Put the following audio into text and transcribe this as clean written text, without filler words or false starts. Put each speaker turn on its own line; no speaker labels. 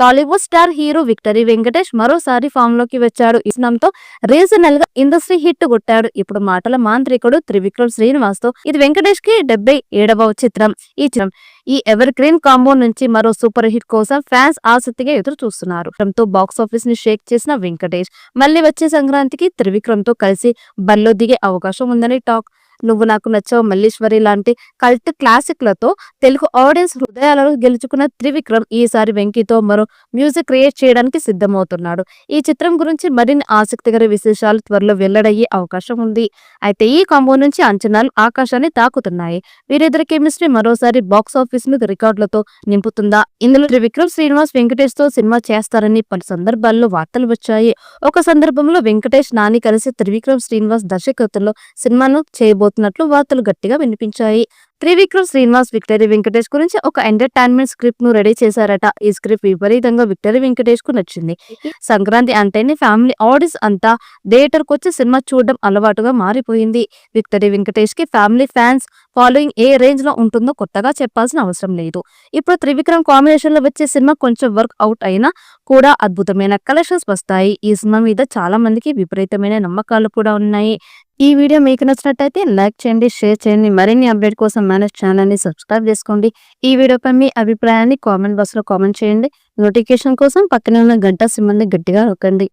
Tollywood star hero victory Venkatesh మరోసారి form లోకి వచ్చాడు. ఈ సినిమాతో రీజనల్ గా ఇండస్ట్రీ హిట్ కొట్టాడు. ఇప్పుడు మాటల మాంత్రికుడు త్రివిక్రమ్ శ్రీనివాస్ తో ఇది వెంకటేష్ కి 77వ చిత్రం. ఈ ఎవర్ గ్రీన్ కాంబో నుంచి మరో సూపర్ హిట్ కోసం ఫ్యాన్స్ ఆసక్తిగా ఎదురు చూస్తున్నారు. తో బాక్స్ ఆఫీస్ ని షేక్ చేసిన వెంకటేష్ మళ్ళీ వచ్చే సంక్రాంతికి త్రివిక్రమ్ తో కలిసి బరిలో దిగే అవకాశం ఉందని టాక్. నువ్వు నాకు నచ్చావు, మల్లీశ్వరి లాంటి కల్ట్ క్లాసిక్లతో తెలుగు ఆడియన్స్ హృదయాలను గెలుచుకున్న త్రివిక్రమ్ ఈసారి వెంకీతో మరో మ్యూజిక్ క్రియేట్ చేయడానికి సిద్ధమవుతున్నాడు. ఈ చిత్రం గురించి మరిన్ని ఆసక్తికర విశేషాలు త్వరలో వెల్లడయ్యే అవకాశం ఉంది. అయితే ఈ కాంబో నుంచి అంచనాలు ఆకాశాన్ని తాకుతున్నాయి. వీరిద్దరి కెమిస్ట్రీ మరోసారి బాక్స్ ఆఫీస్ ను రికార్డులతో నింపుతుందా? ఇందులో త్రివిక్రమ్ శ్రీనివాస్ వెంకటేష్ తో సినిమా చేస్తారని పలు సందర్భాల్లో వార్తలు వచ్చాయి. ఒక సందర్భంలో వెంకటేష్ నాని కలిసి త్రివిక్రమ్ శ్రీనివాస్ దర్శకత్వంలో సినిమాను చేయబోతున్నట్లు వార్తలు గట్టిగా వినిపించాయి. త్రివిక్రమ్ శ్రీనివాస్ విక్టరీ వెంకటేష్ గురించి ఒక ఎంటర్టైన్మెంట్ స్క్రిప్ట్ ను రెడీ చేశారట. ఈ స్క్రిప్ట్ విపరీతంగా విక్టరీ వెంకటేష్ కు నచ్చింది. సంక్రాంతి అంటేనే ఫ్యామిలీ ఆడియన్స్ అంతా థియేటర్ కు వచ్చి సినిమా చూడడం అలవాటుగా మారిపోయింది. విక్టరీ వెంకటేష్ కి ఫ్యామిలీ ఫ్యాన్స్ ఫాలోయింగ్ ఏ రేంజ్ లో ఉంటుందో కొత్తగా చెప్పాల్సిన అవసరం లేదు. ఇప్పుడు త్రివిక్రమ్ కాంబినేషన్ లో వచ్చే సినిమా కొంచెం వర్క్ అవుట్ అయినా కూడా అద్భుతమైన కలెక్షన్స్ వస్తాయి. ఈ సినిమా మీద చాలా మందికి విపరీతమైన నమ్మకాలు కూడా ఉన్నాయి. ఈ వీడియో మీకు నచ్చినట్టయితే లైక్ చేయండి, షేర్ చేయండి. మరిన్ని అప్డేట్ కోసం మన ఛానల్ ని సబ్స్క్రైబ్ చేసుకోండి. ఈ వీడియోపై మీ అభిప్రాయాన్ని కామెంట్ బాక్స్ లో కామెంట్ చేయండి. నోటిఫికేషన్ కోసం పక్కనే ఉన్న గంట సింబల్ ని గట్టిగా నొక్కండి.